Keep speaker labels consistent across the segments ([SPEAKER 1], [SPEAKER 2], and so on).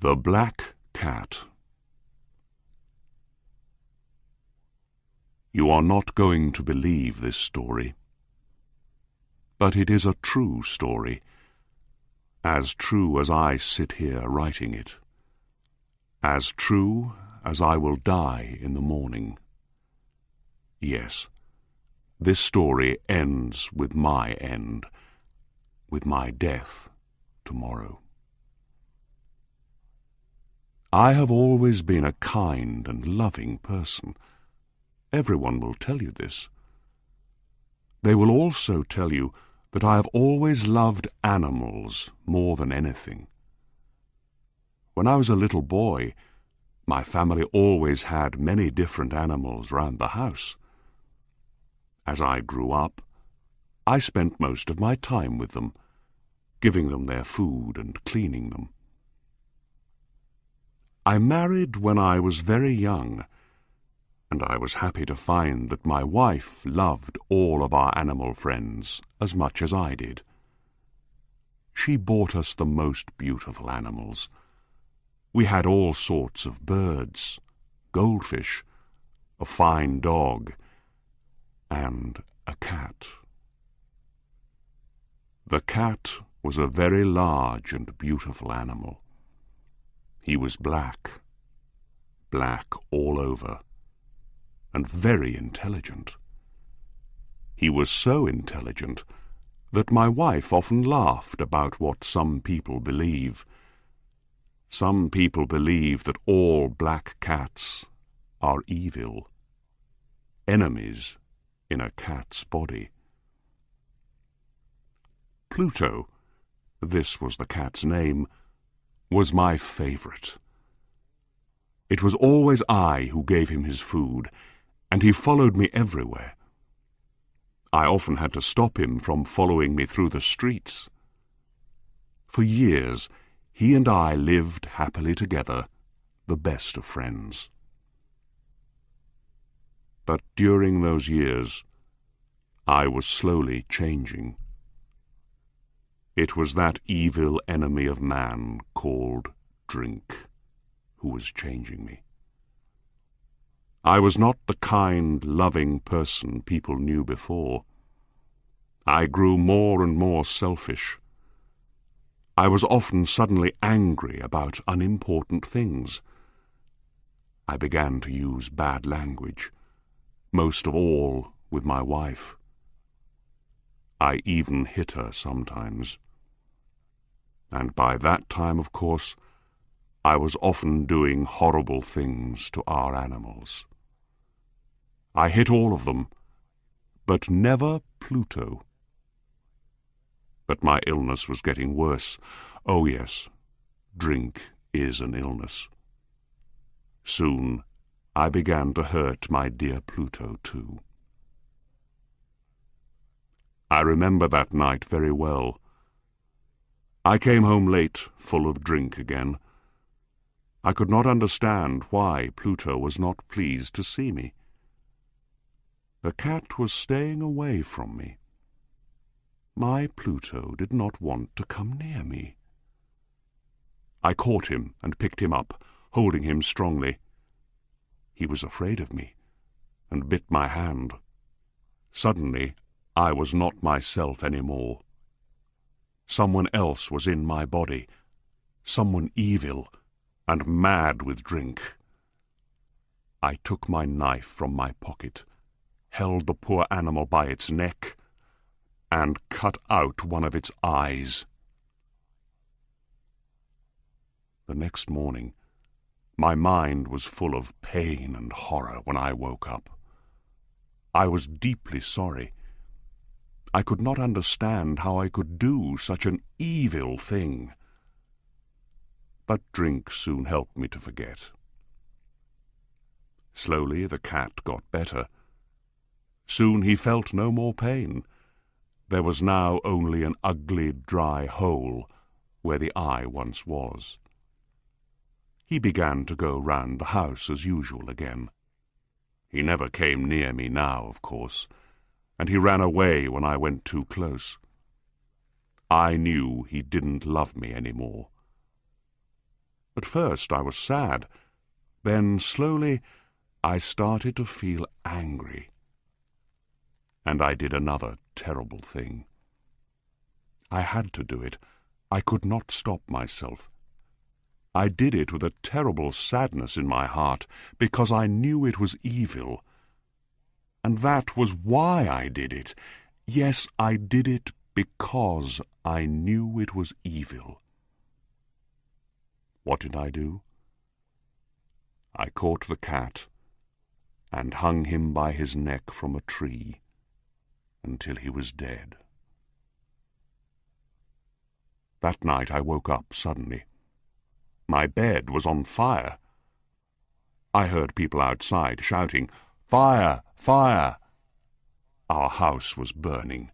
[SPEAKER 1] The Black Cat. You are not going to believe this story, but it is a true story, as true as I sit here writing it, as true as I will die in the morning. Yes, this story ends with my end, with my death tomorrow. I have always been a kind and loving person. Everyone will tell you this. They will also tell you that I have always loved animals more than anything. When I was a little boy, my family always had many different animals round the house. As I grew up, I spent most of my time with them, giving them their food and cleaning them. I married when I was very young, and I was happy to find that my wife loved all of our animal friends as much as I did. She bought us the most beautiful animals. We had all sorts of birds, goldfish, a fine dog, and a cat. The cat was a very large and beautiful animal. He was black all over, and very intelligent. He was so intelligent that my wife often laughed about what some people believe. Some people believe that all black cats are evil, enemies in a cat's body. Pluto, this was the cat's name, was my favorite. It was always I who gave him his food, and he followed me everywhere. I often had to stop him from following me through the streets. For years, he and I lived happily together, the best of friends. But during those years, I was slowly changing. It was that evil enemy of man called drink who was changing me. I was not the kind, loving person people knew before. I grew more and more selfish. I was often suddenly angry about unimportant things. I began to use bad language, most of all with my wife. I even hit her sometimes. And by that time, of course, I was often doing horrible things to our animals. I hit all of them, but never Pluto. But my illness was getting worse. Oh yes, drink is an illness. Soon I began to hurt my dear Pluto too. I remember that night very well. I came home late, full of drink again. I could not understand why Pluto was not pleased to see me. The cat was staying away from me. My Pluto did not want to come near me. I caught him and picked him up, holding him strongly. He was afraid of me, and bit my hand. Suddenly, I was not myself any more. Someone else was in my body, someone evil and mad with drink. I took my knife from my pocket, held the poor animal by its neck, and cut out one of its eyes. The next morning, my mind was full of pain and horror when I woke up. I was deeply sorry. I could not understand how I could do such an evil thing. But drink soon helped me to forget. Slowly the cat got better. Soon he felt no more pain. There was now only an ugly, dry hole where the eye once was. He began to go round the house as usual again. He never came near me now, of course, and he ran away when I went too close. I knew he didn't love me any more. At first I was sad. Then slowly I started to feel angry. And I did another terrible thing. I had to do it. I could not stop myself. I did it with a terrible sadness in my heart, because I knew it was evil. And that was why I did it. Yes, I did it because I knew it was evil. What did I do? I caught the cat and hung him by his neck from a tree until he was dead. That night I woke up suddenly. My bed was on fire. I heard people outside shouting, "Fire! Fire!" Our house was burning.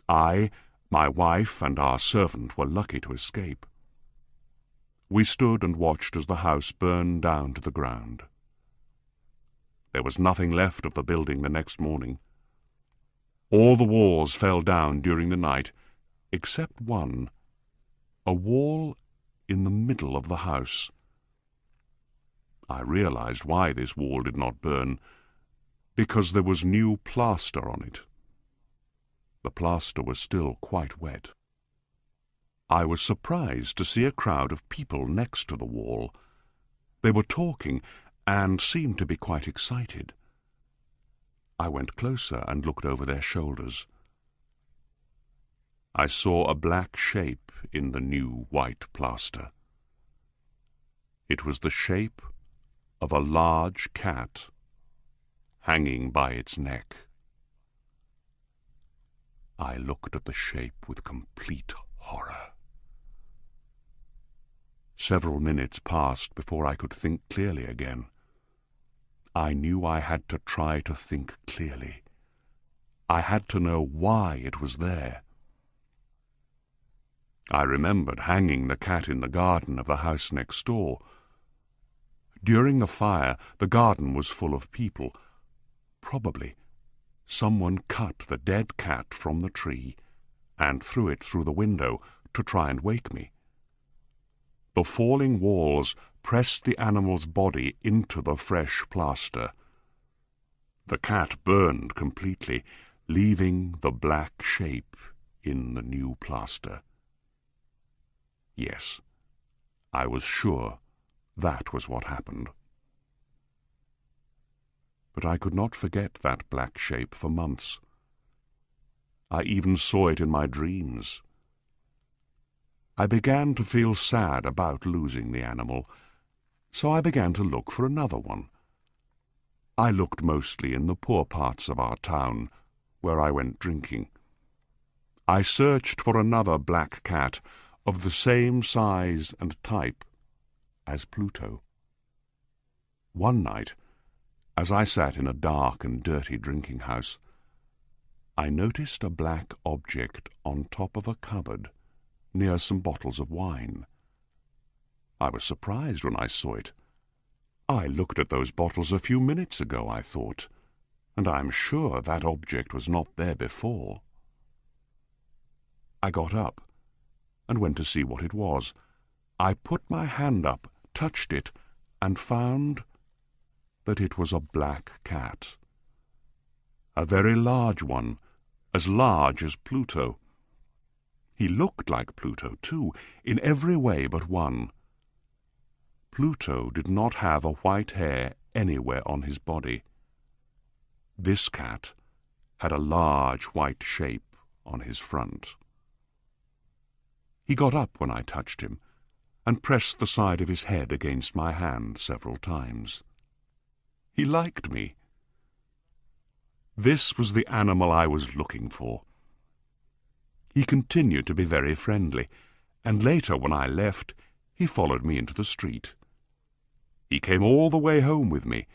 [SPEAKER 1] I, my wife, and our servant were lucky to escape. We stood and watched as the house burned down to the ground. There was nothing left of the building the next morning. All the walls fell down during the night, except one, a wall in the middle of the house. I realized why this wall did not burn, because there was new plaster on it. The plaster was still quite wet. I was surprised to see a crowd of people next to the wall. They were talking and seemed to be quite excited. I went closer and looked over their shoulders. I saw a black shape in the new white plaster. It was the shape of a large cat hanging by its neck. I looked at the shape with complete horror. Several minutes passed before I could think clearly again. I knew I had to try to think clearly. I had to know why it was there. I remembered hanging the cat in the garden of the house next door. During the fire, the garden was full of people. Probably someone cut the dead cat from the tree and threw it through the window to try and wake me. The falling walls pressed the animal's body into the fresh plaster. The cat burned completely, leaving the black shape in the new plaster. Yes, I was sure that was what happened. But I could not forget that black shape for months. I even saw it in my dreams. I began to feel sad about losing the animal, so I began to look for another one. I looked mostly in the poor parts of our town, where I went drinking. I searched for another black cat of the same size and type as Pluto. One night, as I sat in a dark and dirty drinking house, I noticed a black object on top of a cupboard near some bottles of wine. I was surprised when I saw it. I looked at those bottles a few minutes ago, I thought, and I am sure that object was not there before. I got up and went to see what it was. I put my hand up, touched it, and found that it was a black cat. A very large one, as large as Pluto. He looked like Pluto, too, in every way but one. Pluto did not have a white hair anywhere on his body. This cat had a large white shape on his front. He got up when I touched him, and pressed the side of his head against my hand several times. He liked me. This was the animal I was looking for. He continued to be very friendly, and later, when I left, he followed me into the street. He came all the way home with me.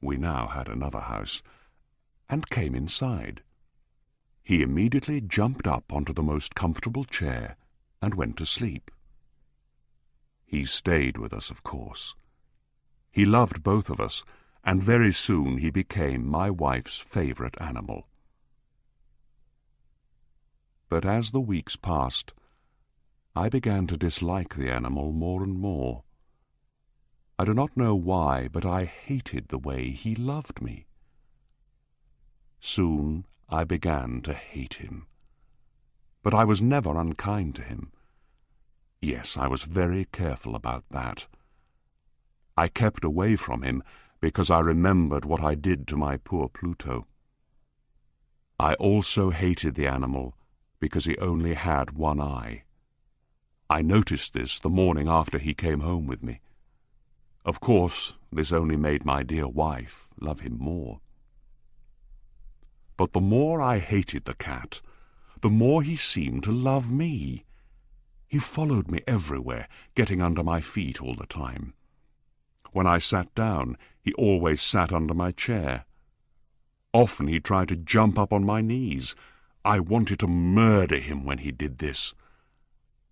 [SPEAKER 1] We now had another house, and came inside. He immediately jumped up onto the most comfortable chair and went to sleep. He stayed with us, of course. He loved both of us, and very soon he became my wife's favorite animal. But as the weeks passed, I began to dislike the animal more and more. I do not know why, but I hated the way he loved me. Soon I began to hate him. But I was never unkind to him. Yes, I was very careful about that. I kept away from him because I remembered what I did to my poor Pluto. I also hated the animal because he only had one eye. I noticed this the morning after he came home with me. Of course, this only made my dear wife love him more. But the more I hated the cat, the more he seemed to love me. He followed me everywhere, getting under my feet all the time. When I sat down, he always sat under my chair. Often he tried to jump up on my knees. I wanted to murder him when he did this.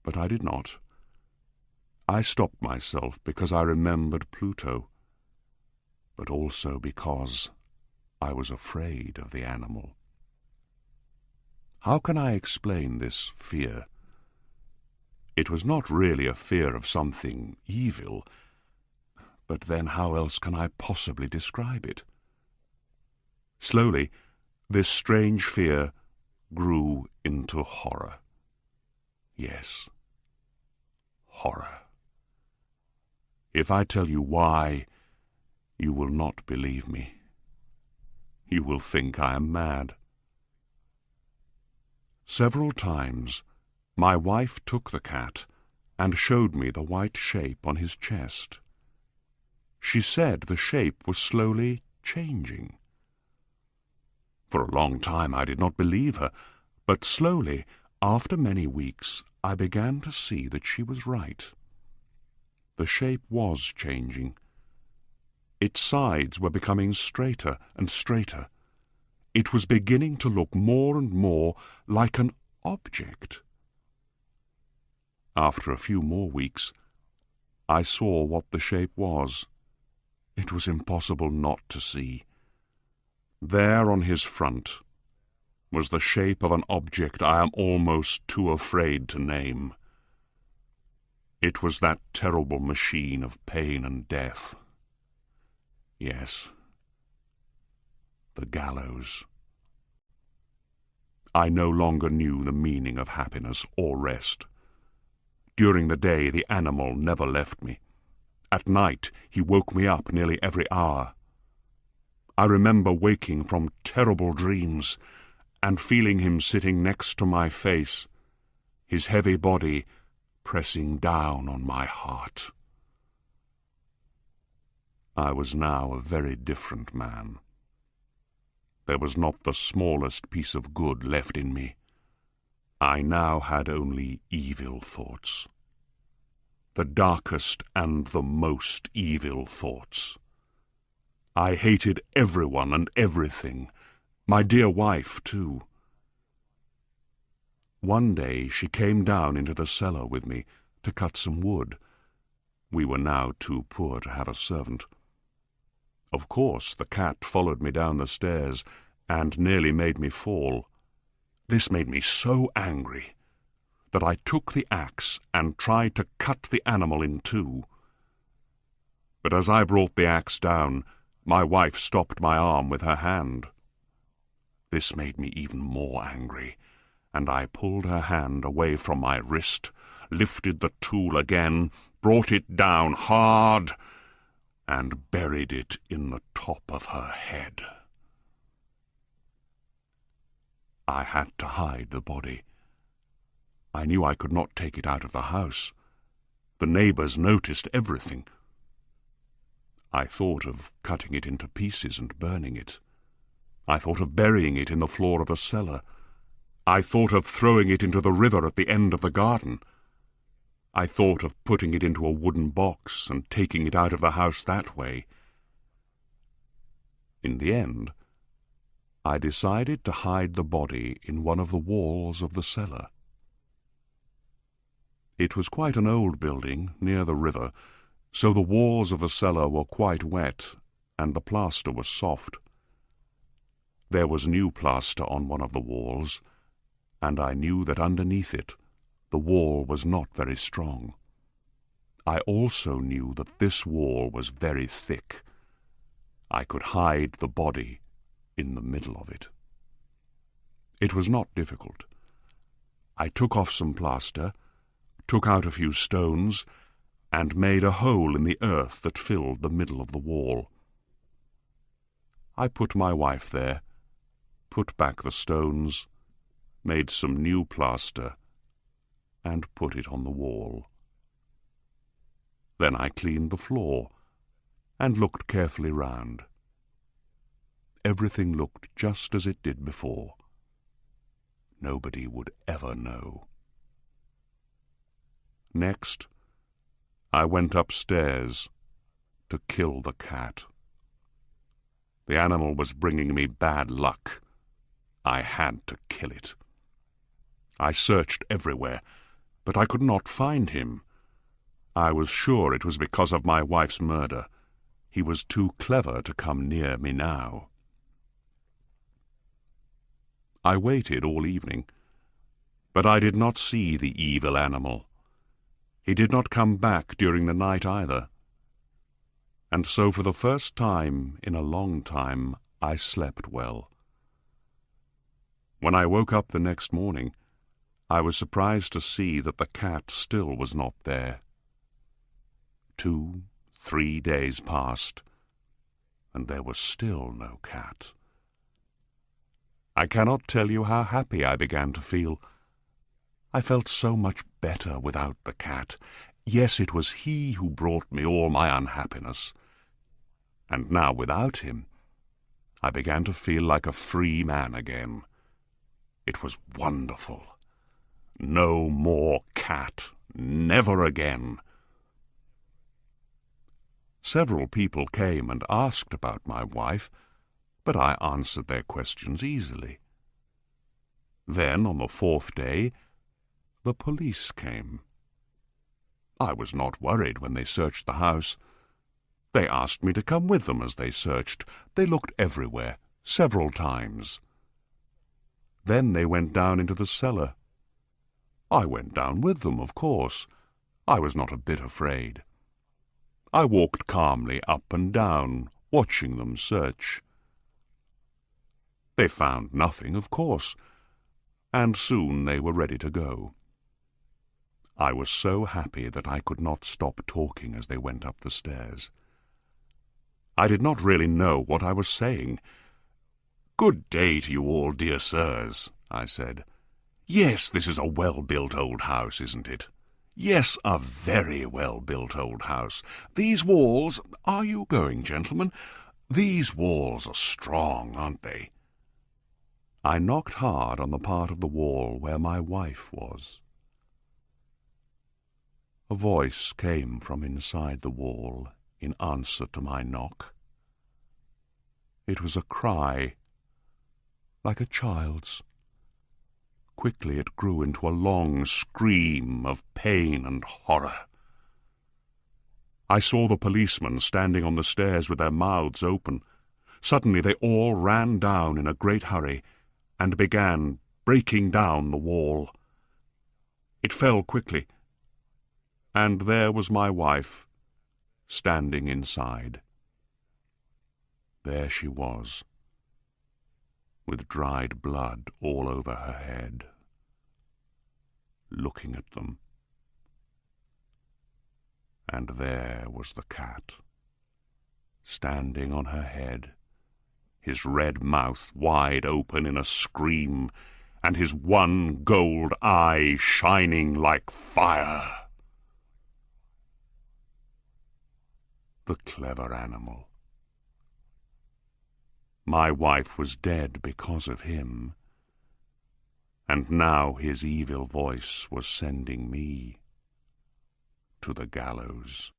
[SPEAKER 1] But I did not. I stopped myself because I remembered Pluto, but also because I was afraid of the animal. How can I explain this fear? It was not really a fear of something evil, but then how else can I possibly describe it? Slowly, this strange fear grew into horror. Yes, horror. If I tell you why, you will not believe me. You will think I am mad. Several times, my wife took the cat and showed me the white shape on his chest. She said the shape was slowly changing. For a long time I did not believe her, but slowly, after many weeks, I began to see that she was right. The shape was changing. Its sides were becoming straighter and straighter. It was beginning to look more and more like an object. After a few more weeks, I saw what the shape was. It was impossible not to see. There on his front was the shape of an object I am almost too afraid to name. It was that terrible machine of pain and death. Yes, the gallows. I no longer knew the meaning of happiness or rest. During the day, the animal never left me. At night, he woke me up nearly every hour. I remember waking from terrible dreams and feeling him sitting next to my face, his heavy body pressing down on my heart. I was now a very different man. There was not the smallest piece of good left in me. I now had only evil thoughts. The darkest and the most evil thoughts. I hated everyone and everything, my dear wife, too. One day she came down into the cellar with me to cut some wood. We were now too poor to have a servant. Of course, the cat followed me down the stairs and nearly made me fall. This made me so angry that I took the axe and tried to cut the animal in two. But as I brought the axe down, my wife stopped my arm with her hand. This made me even more angry, and I pulled her hand away from my wrist, lifted the tool again, brought it down hard, and buried it in the top of her head. I had to hide the body. I knew I could not take it out of the house. The neighbors noticed everything. I thought of cutting it into pieces and burning it. I thought of burying it in the floor of the cellar. I thought of throwing it into the river at the end of the garden. I thought of putting it into a wooden box and taking it out of the house that way. In the end, I decided to hide the body in one of the walls of the cellar. It was quite an old building near the river, so the walls of the cellar were quite wet and the plaster was soft. There was new plaster on one of the walls, and I knew that underneath it The wall was not very strong. I also knew that this wall was very thick. I could hide the body in the middle of it. It was not difficult. I took off some plaster, took out a few stones, and made a hole in the earth that filled the middle of the wall. I put my wife there, put back the stones, made some new plaster, and put it on the wall. Then I cleaned the floor and looked carefully round. Everything looked just as it did before. Nobody would ever know. Next, I went upstairs to kill the cat. The animal was bringing me bad luck. I had to kill it. I searched everywhere, but I could not find him. I was sure it was because of my wife's murder. He was too clever to come near me now. I waited all evening, but I did not see the evil animal. He did not come back during the night either. And so for the first time in a long time I slept well. When I woke up the next morning, I was surprised to see that the cat still was not there. 2, 3 days passed, and there was still no cat. I cannot tell you how happy I began to feel. I felt so much better without the cat. Yes, it was he who brought me all my unhappiness. And now, without him, I began to feel like a free man again. It was wonderful. No more cat. Never again. Several people came and asked about my wife, but I answered their questions easily. Then, on the 4th day, the police came. I was not worried when they searched the house. They asked me to come with them as they searched. They looked everywhere, several times. Then they went down into the cellar. I went down with them, of course. I was not a bit afraid. I walked calmly up and down, watching them search. They found nothing, of course, and soon they were ready to go. I was so happy that I could not stop talking as they went up the stairs. I did not really know what I was saying. "Good day to you all, dear sirs," I said. "Yes, this is a well-built old house, isn't it? Yes, a very well-built old house. These walls— Are you going, gentlemen? These walls are strong, aren't they?" I knocked hard on the part of the wall where my wife was. A voice came from inside the wall in answer to my knock. It was a cry, like a child's. Quickly it grew into a long scream of pain and horror. I saw the policemen standing on the stairs with their mouths open. Suddenly they all ran down in a great hurry and began breaking down the wall. It fell quickly, and there was my wife, standing inside. There she was, with dried blood all over her head, looking at them. And there was the cat, standing on her head, his red mouth wide open in a scream, and his one gold eye shining like fire. The clever animal. My wife was dead because of him, and now his evil voice was sending me to the gallows.